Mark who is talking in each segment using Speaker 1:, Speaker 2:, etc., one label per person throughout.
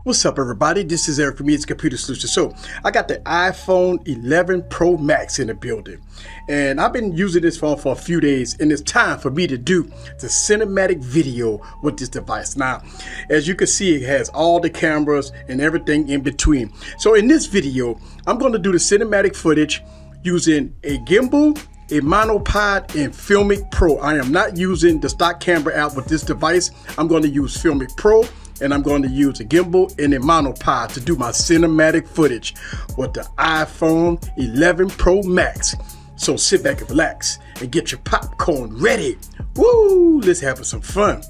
Speaker 1: What's up, everybody? This is Eric from Filmic Computer Solutions. So I got the iPhone 11 Pro Max in the building, and I've been using this phone for a few days, and it's time for me to do the cinematic video with this device. Now, as you can see, it has all the cameras and everything in between. So in this video, I'm going to do the cinematic footage using a gimbal, a monopod, and Filmic Pro. I am not using the stock camera app with this device. I'm going to use Filmic Pro, and I'm going to use a gimbal and a monopod to do my cinematic footage with the iPhone 11 Pro Max. So sit back and relax and get your popcorn ready. Woo! Let's have some fun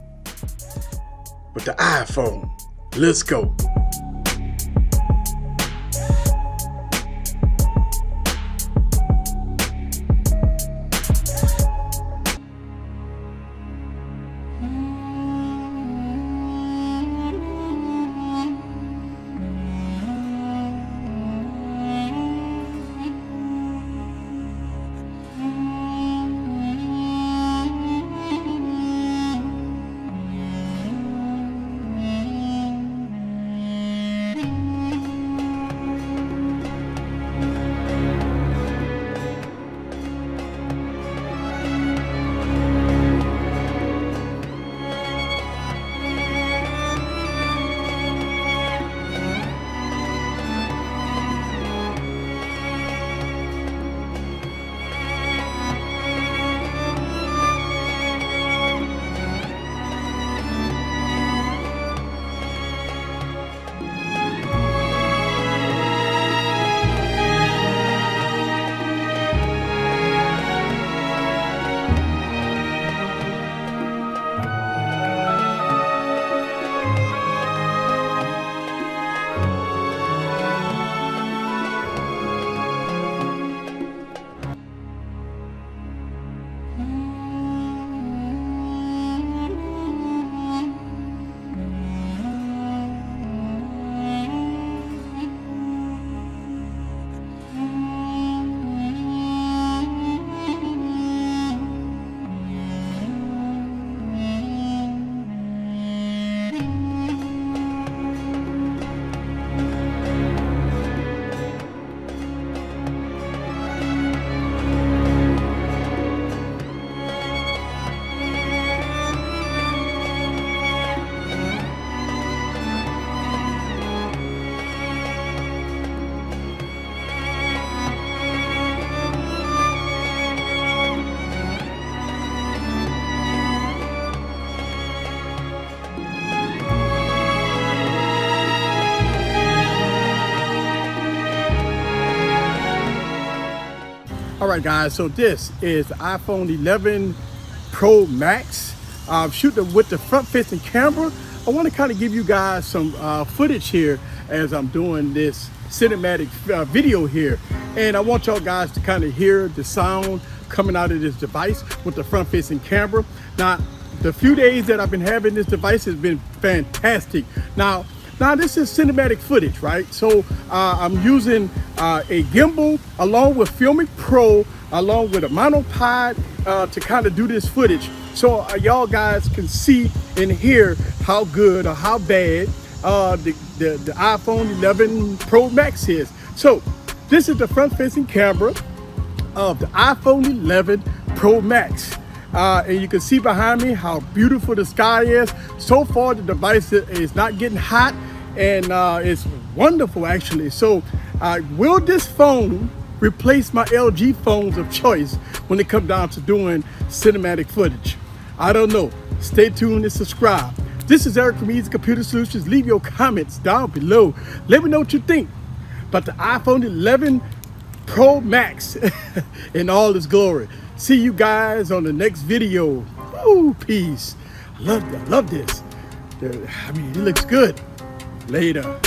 Speaker 1: with the iPhone. Let's go. Alright guys, so this is the iPhone 11 Pro Max. I'm shooting with the front-facing camera. I want to kind of give you guys some footage here as I'm doing this cinematic video here. And I want y'all guys to kind of hear the sound coming out of this device with the front-facing camera. Now, the few days that I've been having this device has been fantastic. Now this is cinematic footage, right? So I'm using a gimbal along with Filmic Pro, along with a monopod to kind of do this footage. So y'all guys can see and hear how good or how bad the iPhone 11 Pro Max is. So this is the front-facing camera of the iPhone 11 Pro Max. And you can see behind me how beautiful the sky is. So far the device is not getting hot, and it's wonderful actually. So will this phone replace my LG phones of choice when it comes down to doing cinematic footage? I don't know. Stay tuned and subscribe. This is Eric from Filmic Computer Solutions. Leave your comments down below. Let me know what you think about the iPhone 11 Pro Max in all its glory. See you guys on the next video. Ooh, peace. I love this. I mean, it looks good. Later.